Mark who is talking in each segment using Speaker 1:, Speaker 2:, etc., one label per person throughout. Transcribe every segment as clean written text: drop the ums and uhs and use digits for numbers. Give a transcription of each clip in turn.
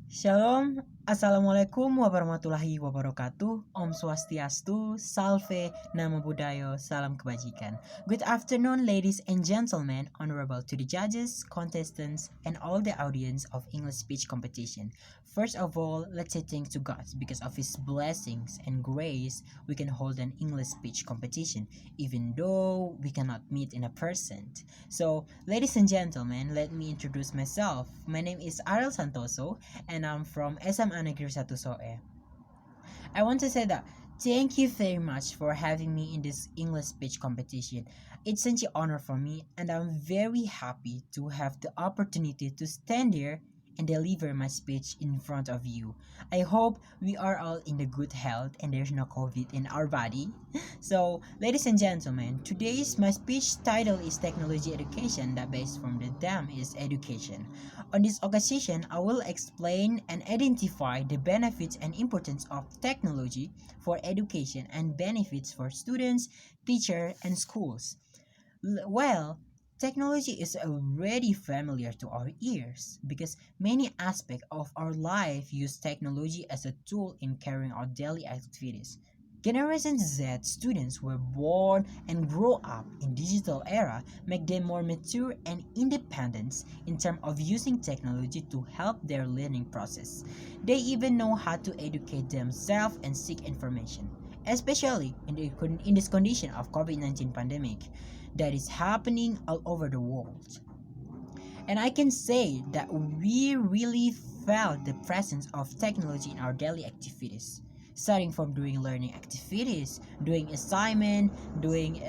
Speaker 1: Shalom, Assalamualaikum warahmatullahi wabarakatuh. Om Swastiastu, Salve, Namo Buddhaya, Salam Kebajikan. Good afternoon, ladies and gentlemen, honorable to the judges, contestants, and all the audience of English speech competition. First of all, let's say thanks to God because of His blessings and grace. We can hold an English speech competition, even though we cannot meet in a person. So, ladies and gentlemen, let me introduce myself. My name is Ariel Santoso and I'm from SMA Negeri 1 Soe. I want to say that thank you very much for having me in this English speech competition. It's such an honor for me and I'm very happy to have the opportunity to stand here and deliver my speech in front of you. I hope we are all in the good health and there's no COVID in our body. So, ladies and gentlemen, today's my speech title is Technology Education, that based from the DAM is Education. On this occasion, I will explain and identify the benefits and importance of technology for education and benefits for students, teachers, and schools. Well, technology is already familiar to our ears because many aspects of our life use technology as a tool in carrying out daily activities. Generation Z students were born and grow up in digital era make them more mature and independent in terms of using technology to help their learning process. They even know how to educate themselves and seek information, especially in this condition of COVID-19 pandemic that is happening all over the world. And I can say that we really felt the presence of technology in our daily activities. Starting from doing learning activities, doing assignment, doing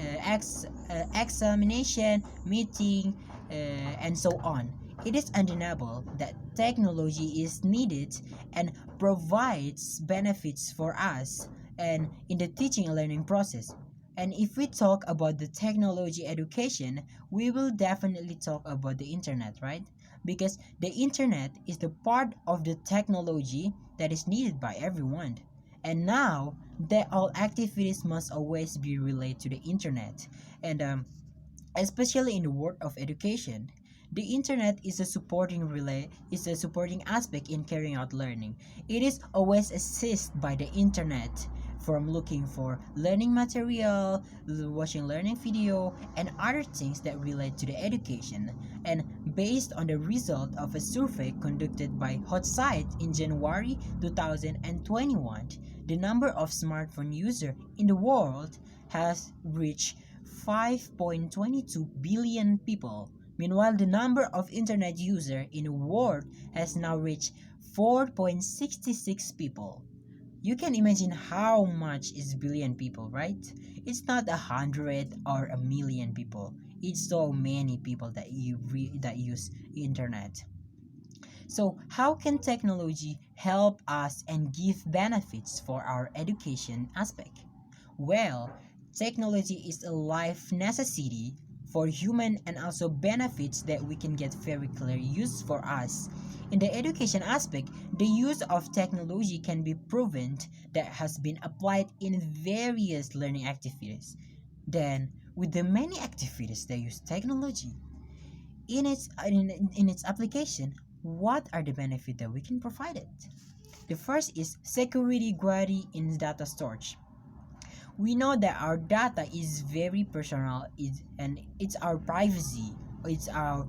Speaker 1: examination, meeting, and so on. It is undeniable that technology is needed and provides benefits for us and in the teaching and learning process. And if we talk about the technology education, we will definitely talk about the internet, right? Because the internet is the part of the technology that is needed by everyone. And now that all activities must always be related to the internet. And especially in the world of education, the internet is a supporting aspect in carrying out learning. It is always assisted by the internet from looking for learning material, watching learning video, and other things that relate to the education. And based on the result of a survey conducted by HotSite in January 2021, the number of smartphone users in the world has reached 5.22 billion people. Meanwhile, the number of internet users in the world has now reached 4.66 people. You can imagine how much is billion people, right? It's not 100 or a million people. It's so many people that use internet. So, how can technology help us and give benefits for our education aspect? Well, technology is a life necessity for human and also benefits that we can get very clear use for us. In the education aspect, the use of technology can be proven that has been applied in various learning activities. Then, with the many activities that use technology, in its application, what are the benefits that we can provide it? The first is security guarantee in data storage. We know that our data is very personal, and it's our privacy. It's our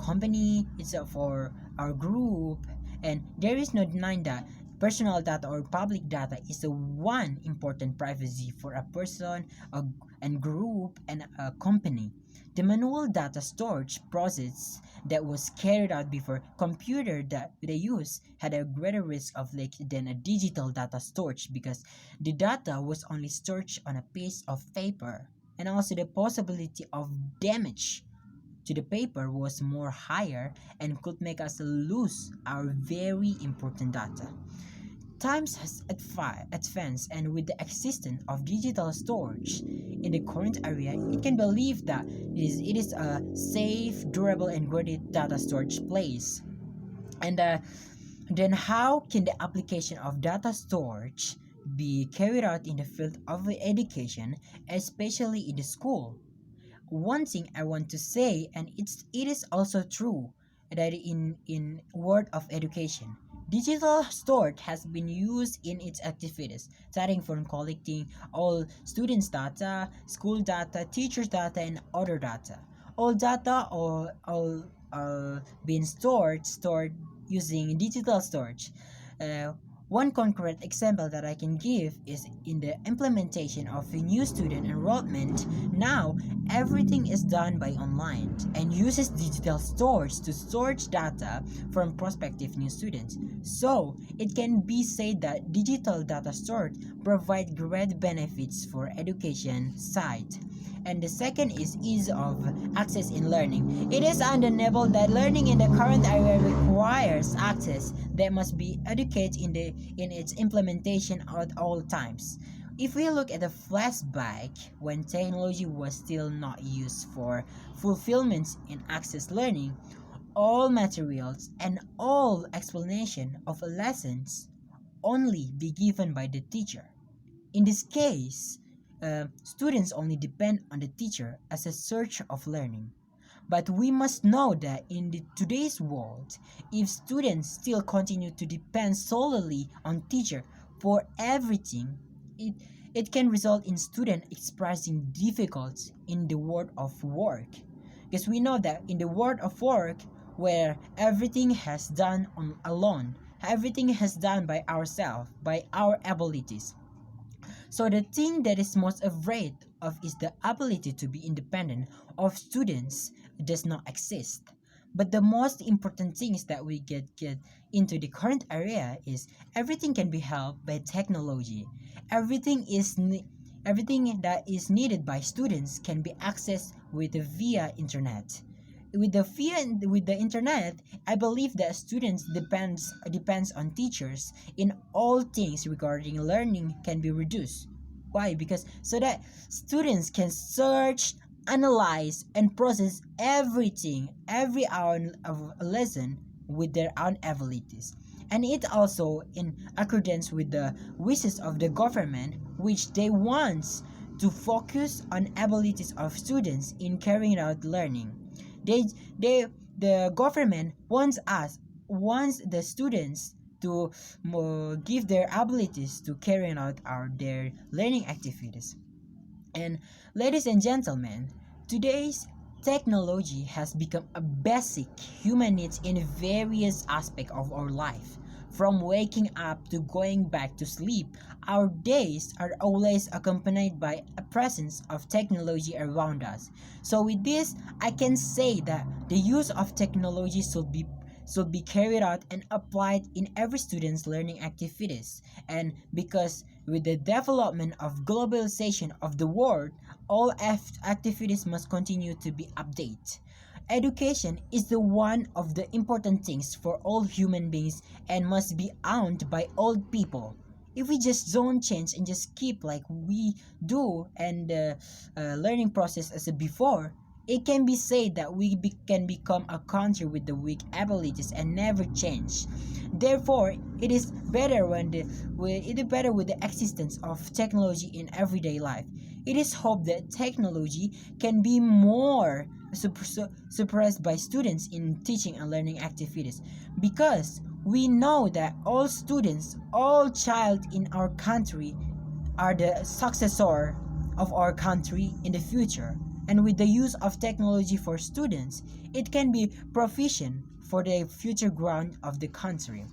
Speaker 1: company. It's for our group, and there is no denying that personal data or public data is the one important privacy for a person, a and group, and a company. The manual data storage process that was carried out before computer that they use had a greater risk of leak than a digital data storage because the data was only stored on a piece of paper, and also the possibility of damage to the paper was more higher and could make us lose our very important data. Times has advanced, and with the existence of digital storage in the current area, it can believe that it is a safe, durable, and great data storage place. And then, how can the application of data storage be carried out in the field of education, especially in the school? One thing I want to say, and it is also true, that in world of education, Digital storage has been used in its activities, starting from collecting all students' data, school data, teachers' data, and other data. All data all being stored using digital storage. Uh, One concrete example that I can give is in the implementation of a new student enrollment. Now, everything is done by online and uses digital storage to store data from prospective new students. So, it can be said that digital data storage provide great benefits for education side. And the second is ease of access in learning. It is undeniable that learning in the current era requires access that must be educated in its implementation at all times. If we look at the flashback when technology was still not used for fulfillment in access learning, all materials and all explanation of lessons only be given by the teacher. In this case, students only depend on the teacher as a source of learning. But we must know that in today's world, if students still continue to depend solely on teacher for everything, it can result in students expressing difficulties in the world of work. Because we know that in the world of work, where everything has done on alone, everything has done by ourselves, by our abilities. So the thing that is most afraid of is the ability to be independent of students does not exist. But the most important thing is that we get into the current area is everything can be helped by technology. Everything that is needed by students can be accessed with via internet. With the internet, I believe that students depends on teachers in all things regarding learning can be reduced. Why? Because so that students can search, analyze, and process everything every hour of a lesson with their own abilities. And it also in accordance with the wishes of the government, which they want to focus on abilities of students in carrying out learning. They they the government wants the students to give their abilities to carrying out their learning activities. And ladies and gentlemen, today's technology has become a basic human needs in various aspects of our life. From waking up to going back to sleep, our days are always accompanied by a presence of technology around us. So with this, I can say that the use of technology should be carried out and applied in every student's learning activities. And because with the development of globalization of the world, all activities must continue to be updated. Education is the one of the important things for all human beings and must be owned by all people. If we just don't change and just keep like we do and the learning process as before, it can be said that can become a country with the weak abilities and never change. Therefore, it is better with the existence of technology in everyday life. It is hoped that technology can be more suppressed by students in teaching and learning activities, because we know that all students, all child in our country are the successor of our country in the future. And with the use of technology for students, it can be proficient for the future growth of the country.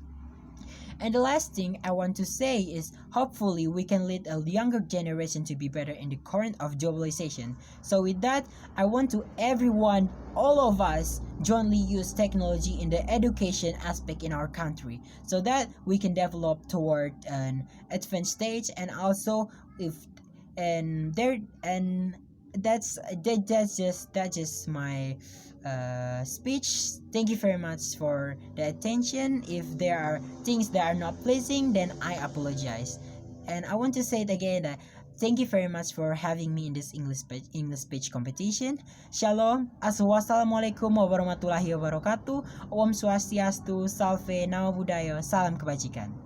Speaker 1: And the last thing I want to say is hopefully we can lead a younger generation to be better in the current of globalization. So with that, I want to everyone, all of us, jointly use technology in the education aspect in our country so that we can develop toward an advanced stage. And also if and there and that's just my speech. Thank you very much for the attention. If there are things that are not pleasing, then I apologize. And I want to say it again that thank you very much for having me in this English speech competition. Shalom, assalamualaikum warahmatullahi wabarakatuh. Om Swastiastu, Salve, Namo Buddhaya, salam kebajikan.